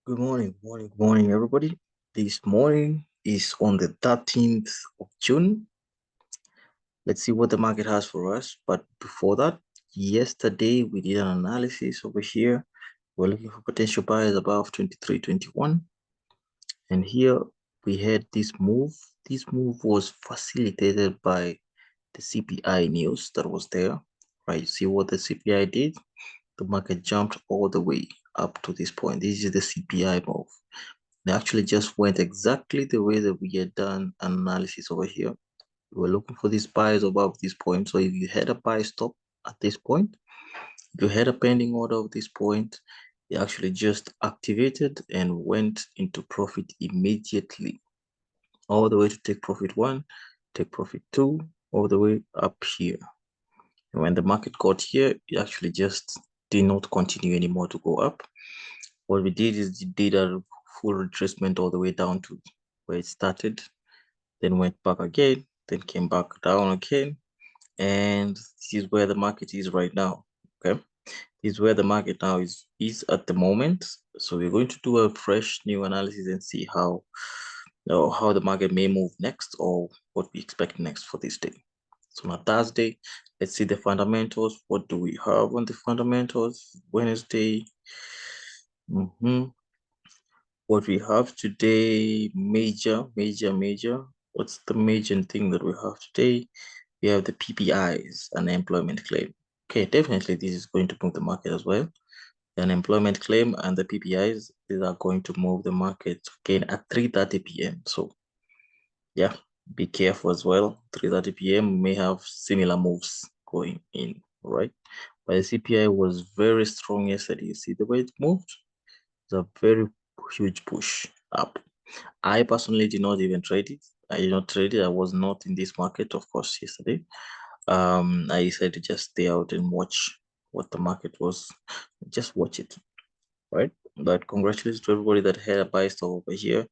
Good morning, everybody. This morning is on the 13th of June. Let's see what the market has for us. But before that, yesterday we did an analysis over here. We're looking for potential buyers above 23.21. And here we had this move. This move was facilitated by the CPI news that was there. Right, see what the CPI did? The market jumped all the way up to this point. This is the CPI move. They actually just went exactly the way that we had done an analysis over here. We were looking for these buys above this point. So if you had a buy stop at this point, if you had a pending order of this point, it actually just activated and went into profit immediately, all the way to take profit one, take profit two, all the way up here. And when the market got here, it actually just did not continue anymore to go up. What we did is we did a full retracement all the way down to where it started, then went back again, then came back down again. And this is where the market is right now. Okay. This is where the market now is at the moment. So we're going to do a fresh new analysis and see how the market may move next or what we expect next for this day. So on Thursday, let's see the fundamentals. What do we have on the fundamentals? Wednesday. What we have today, major. What's the major thing that we have today? We have the PPIs, unemployment claim. Okay, definitely this is going to move the market as well. The unemployment claim and the PPIs, these are going to move the market again at 3:30 p.m. So yeah, be careful as well. 3:30 p.m. may have similar moves going in, right? But the CPI was very strong yesterday. You see the way it moved? It's a very huge push up. I personally did not even trade it. I did not trade it. I was not in this market, of course, yesterday. I decided to just stay out and watch what the market was. Just watch it, right? But congratulations to everybody that had a buy stop over here,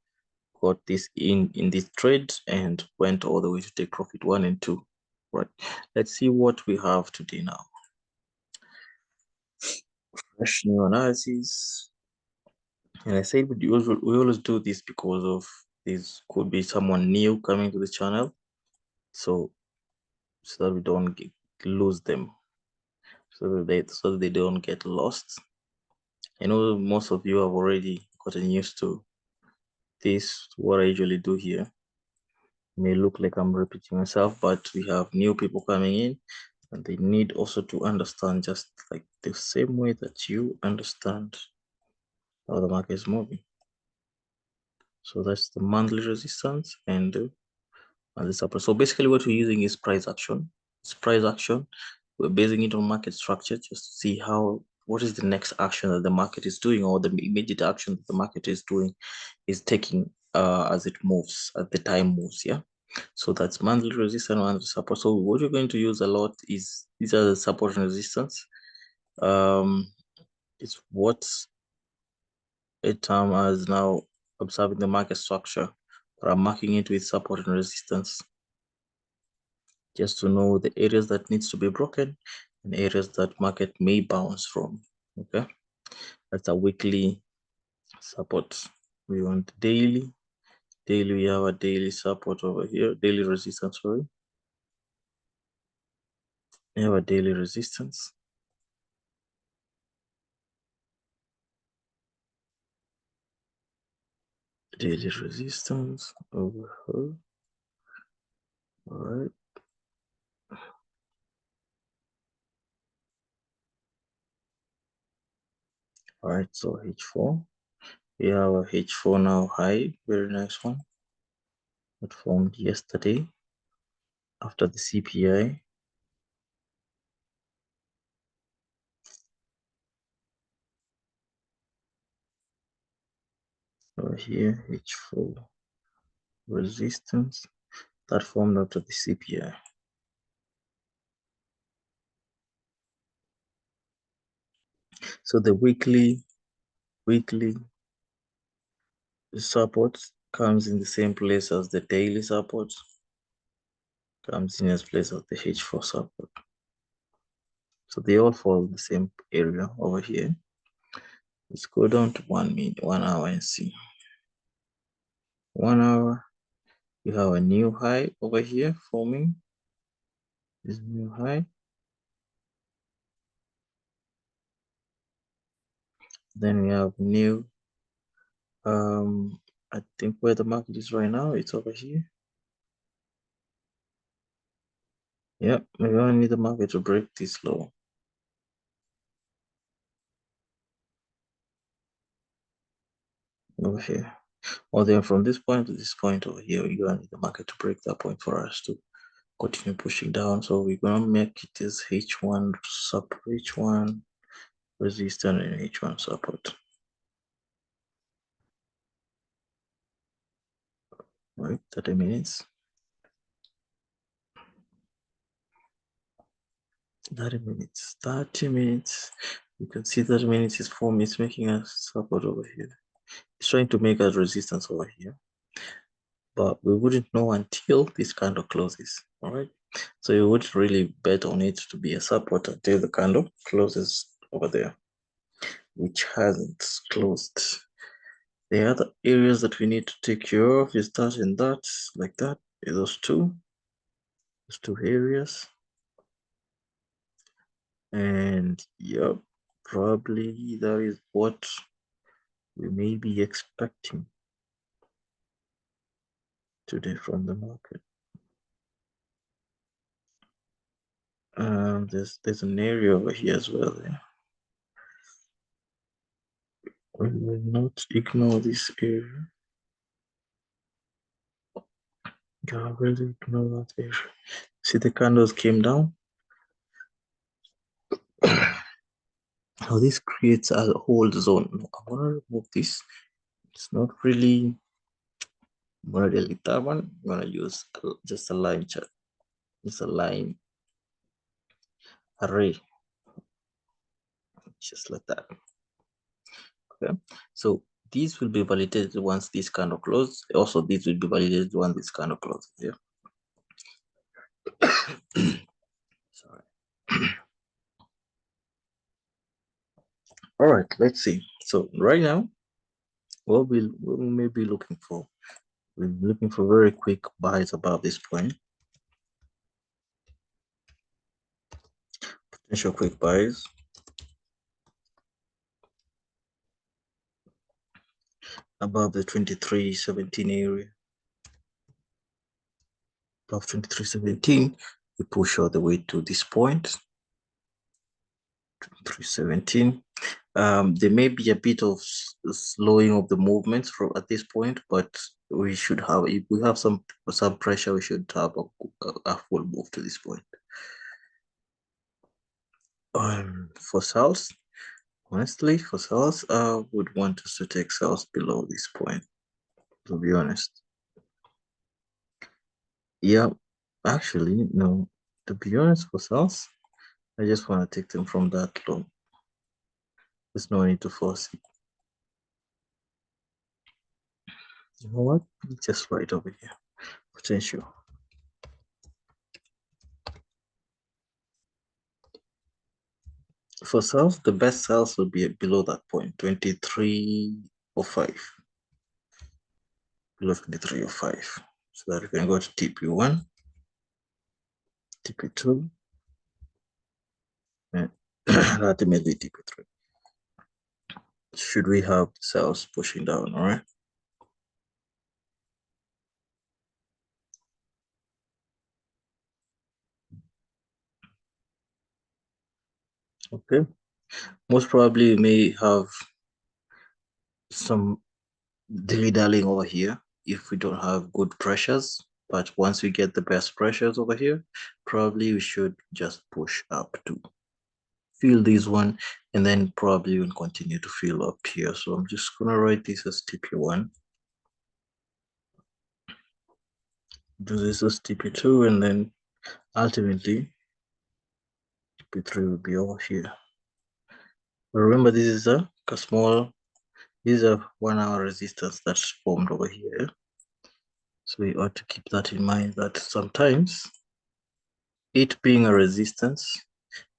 got this in this trade and went all the way to take profit one and two, right? Let's see what we have today now. Fresh new analysis. And I said we always do this because of this could be someone new coming to the channel. So that we don't lose them, so that they don't get lost. I know most of you have already gotten used to this, what I usually do here. It may look like I'm repeating myself, but we have new people coming in and they need also to understand just like the same way that you understand how the market is moving. So that's the monthly resistance and the support. So basically what we're using is price action. It's price action. We're basing it on market structure just to see what is the next action that the market is doing, or the immediate action that the market is taking as it moves, as the time moves. Yeah. So that's monthly resistance and support. So what you're going to use a lot is these are the support and resistance. It's what a term as now observing the market structure, but I'm marking it with support and resistance, just to know the areas that needs to be broken and areas that market may bounce from. Okay, that's a weekly support. We want daily. Daily, we have a daily support over here, daily resistance, sorry. We have a daily resistance. Daily resistance over here. All right. All right, so H4. We have a H4 now high, very nice one. It formed yesterday after the CPI. Over here, H4 resistance that formed after the CPI. So the weekly support comes in the same place as the daily support, comes in as place of the H4 support. So they all fall in the same area over here. Let's go down to 1 minute, 1 hour and see. 1 hour, you have a new high over here forming. This new high. Then we have new, I think where the market is right now, it's over here. Yep, we only need the market to break this low. Over here. Or then from this point to this point over here, we're gonna need the market to break that point for us to continue pushing down. So we're gonna make it as H1 support, H1 resistance and H1 support. Right, 30 minutes. 30 minutes, 30 minutes. You can see 30 minutes is forming, it's making a support over here. It's trying to make a resistance over here, but we wouldn't know until this candle closes. All right, so you would really bet on it to be a support until the candle closes over there, which hasn't closed. The other areas that we need to take care of is that and that, like that. Those two areas. And yep, probably that is what we may be expecting today from the market. There's an area over here as well. Yeah. We will not ignore this area. God, really ignore that area. See the candles came down. Now this creates a hold zone. I'm gonna remove this. It's not really. I'm gonna delete that one. I'm gonna use just a line chart. It's a line array, just like that. Okay, so these will be validated once this candle closes. Also, these will be validated once this candle closes. Yeah. Sorry. All right, let's see. So right now, what we may be looking for, we're looking for very quick buys above this point. Potential quick buys. Above the 2317 area. Above 2317, we push all the way to this point. 2317. There may be a bit of slowing of the movements from at this point, but we should have, if we have some pressure, we should have a full move to this point. For sales, honestly, for sales, I would want us to take sales below this point, to be honest. Yeah, actually, no, to be honest, for sales, I just want to take them from that low. There's no need to force it. You know what? Just right over here. Potential. For sales, the best sales would be below that point, 2305. Below 2305. So that we can go to TP1, TP2, and ultimately TP3. Should we have sales pushing down, all right? Okay. Most probably we may have some dilly-dallying over here if we don't have good pressures. But once we get the best pressures over here, probably we should just push up to fill this one, and then probably we'll continue to fill up here. So I'm just gonna write this as TP1. Do this as TP2, and then ultimately TP3 will be over here. But remember, this is a small, this is a 1 hour resistance that's formed over here. So we ought to keep that in mind, that sometimes it being a resistance,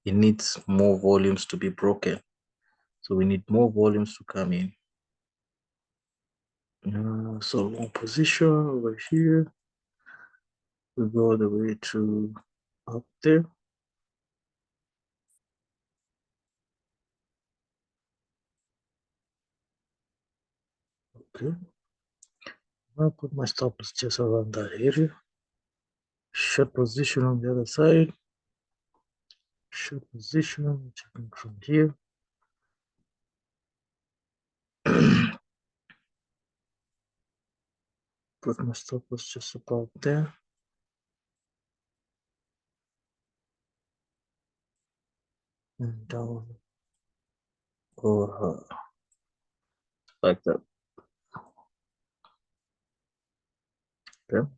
it needs more volumes to be broken. So we need more volumes to come in. So long position over here. We go all the way to up there. Okay. I'll put my stop loss just around that area. Short position on the other side. Short position, checking from here. Put my stop loss just about there. And down over like that. Okay.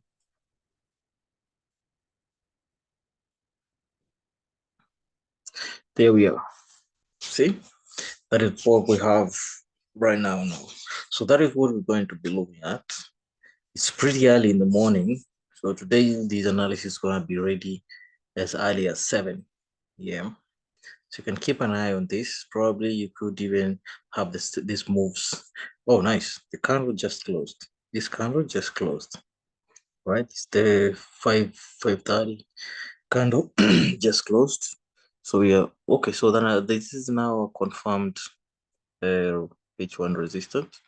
There we are. See, that is what we have right now. So that is what we're going to be looking at. It's pretty early in the morning. So today, this analysis is going to be ready as early as 7 a.m. So you can keep an eye on this. Probably you could even have this moves. Oh, nice. The candle just closed. This candle just closed. Right? It's the 5:30 candle just closed. So yeah, okay. So then this is now a confirmed H1 resistance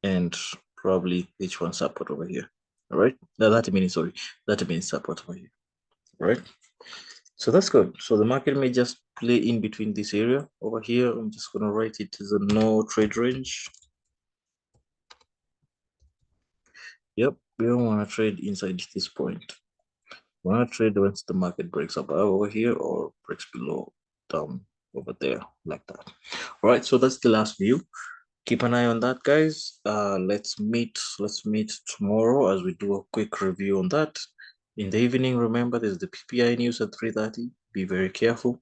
and probably H1 support over here. All right. No, that means sorry. That means support over here. All right. So that's good. So the market may just play in between this area over here. I'm just gonna write it as a no trade range. Yep, we don't want to trade inside this point. We want to trade once the market breaks up over here or breaks below down over there like that. All right, so that's the last view. Keep an eye on that, guys. Let's meet tomorrow as we do a quick review on that. In the evening, remember there's the PPI news at 3:30. Be very careful.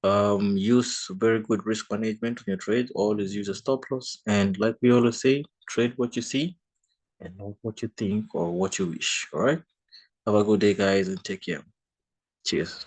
Use very good risk management on your trade. Always use a stop loss, and like we always say, trade what you see and not what you think or what you wish. All right, have a good day, guys, and take care. Cheers.